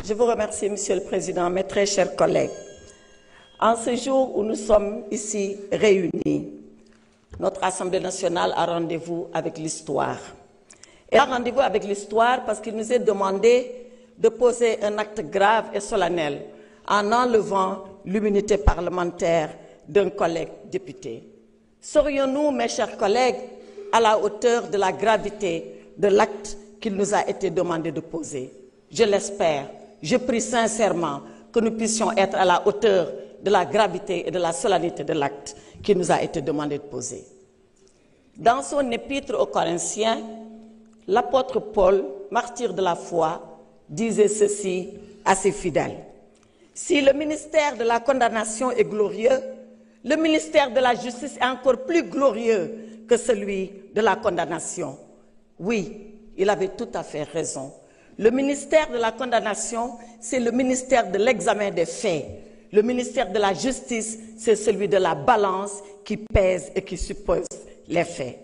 Je vous remercie, Monsieur le Président, mes très chers collègues. En ce jour où nous sommes ici réunis, notre Assemblée nationale a rendez-vous avec l'histoire. Elle a rendez-vous avec l'histoire parce qu'il nous est demandé de poser un acte grave et solennel en enlevant l'immunité parlementaire d'un collègue député. Serions-nous, mes chers collègues, à la hauteur de la gravité de l'acte qu'il nous a été demandé de poser? Je l'espère. Je prie sincèrement que nous puissions être à la hauteur de la gravité et de la solennité de l'acte qui nous a été demandé de poser. Dans son épître aux Corinthiens, l'apôtre Paul, martyr de la foi, disait ceci à ses fidèles. Si le ministère de la condamnation est glorieux, le ministère de la justice est encore plus glorieux que celui de la condamnation. Oui, il avait tout à fait raison. Le ministère de la condamnation, c'est le ministère de l'examen des faits. Le ministère de la justice, c'est celui de la balance qui pèse et qui suppose les faits.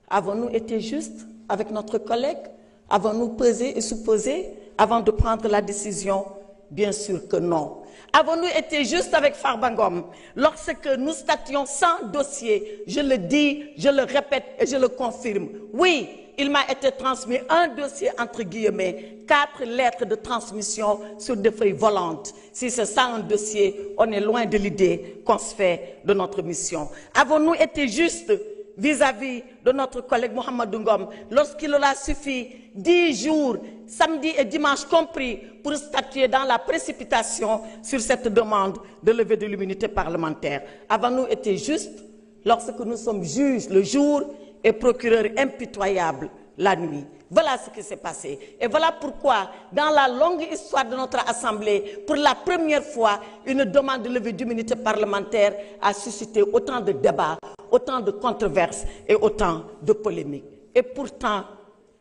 Avons-nous été justes avec notre collègue? Avons-nous pesé et supposé avant de prendre la décision? Bien sûr que non. Avons-nous été justes avec Farba Ngom lorsque nous stations sans dossier? Je le dis, je le répète et je le confirme. Oui, il m'a été transmis un dossier entre guillemets, 4 lettres de transmission sur des feuilles volantes. Si c'est ça un dossier, on est loin de l'idée qu'on se fait de notre mission. Avons-nous été justes vis-à-vis de notre collègue Mohamed Ngom lorsqu'il leur a suffi 10 jours, samedi et dimanche compris, pour statuer dans la précipitation sur cette demande de levée de l'immunité parlementaire? Avons-nous été justes lorsque nous sommes juges le jour et procureurs impitoyables la nuit? Voilà ce qui s'est passé. Et voilà pourquoi, dans la longue histoire de notre Assemblée, pour la première fois, une demande de levée d'immunité parlementaire a suscité autant de débats, autant de controverses et autant de polémiques. Et pourtant,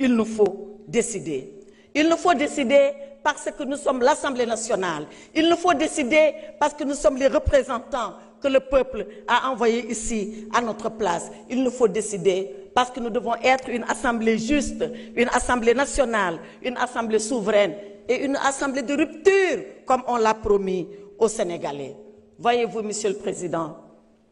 il nous faut décider. Il nous faut décider parce que nous sommes l'Assemblée nationale. Il nous faut décider parce que nous sommes les représentants que le peuple a envoyés ici à notre place. Il nous faut décider parce que nous devons être une assemblée juste, une assemblée nationale, une assemblée souveraine et une assemblée de rupture, comme on l'a promis aux Sénégalais. Voyez-vous, Monsieur le Président,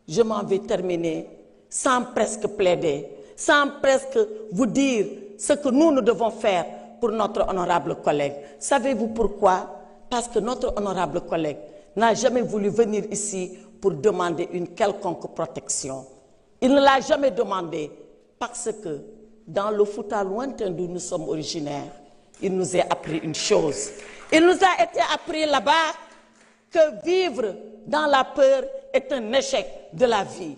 je m'en vais terminer sans presque plaider, sans presque vous dire ce que nous devons faire pour notre honorable collègue. Savez-vous pourquoi? Parce que notre honorable collègue n'a jamais voulu venir ici pour demander une quelconque protection. Il ne l'a jamais demandé parce que dans le Fouta lointain d'où nous sommes originaires, il nous a appris une chose. Il nous a été appris là-bas que vivre dans la peur est un échec de la vie.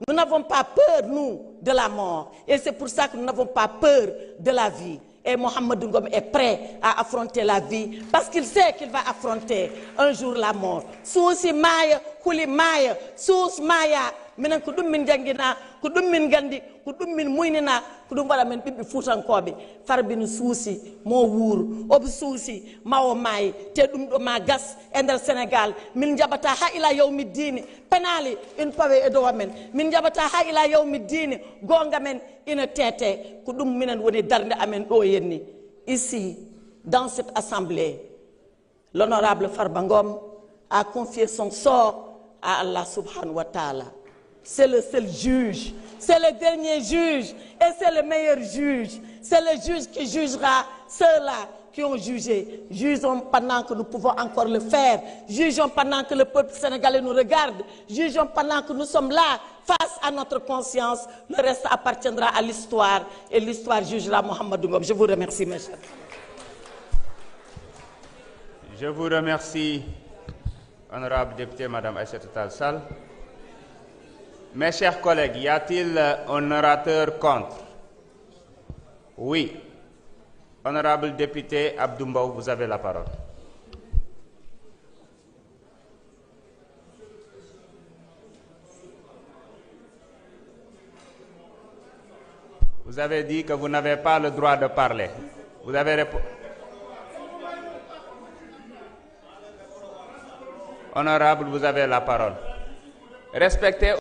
Nous n'avons pas peur, nous, de la mort. Et c'est pour ça que nous n'avons pas peur de la vie. Et Mohamed Ngom est prêt à affronter la vie parce qu'il sait qu'il va affronter un jour la mort. Sousi maya, huli maya, sous maya, minen ko dum min jangina, ko dum min gandi, ko dum min muynina, ko dum wala men bibbi futankobe. Farbinu sousi mo wour, ob sousi mawo may, te dum do ma gas e nder Sénégal, min jabata ha ila yawmi dini, penali une pawe e do men, min jabata ha ila yawmi dini, gonga men ina tete, ko dum minen woni darde amen do yenni. Ici, dans cette assemblée, l'honorable Farba Ngom a confié son sort à Allah subhanahu wa ta'ala. C'est le seul juge, c'est le dernier juge et c'est le meilleur juge. C'est le juge qui jugera ceux-là qui ont jugé. Jugeons pendant que nous pouvons encore le faire. Jugeons pendant que le peuple sénégalais nous regarde. Jugeons pendant que nous sommes là face à notre conscience. Le reste appartiendra à l'histoire et l'histoire jugera Mohamed Ngom. Je vous remercie, mes chers. Je vous remercie, honorable député, Madame Aïssata Tall Sall. Mes chers collègues, y a-t-il un orateur contre? Oui. Honorable député Abdou Mbow, vous avez la parole. Vous avez dit que vous n'avez pas le droit de parler. Vous avez répondu. Honorable, vous avez la parole. Respectez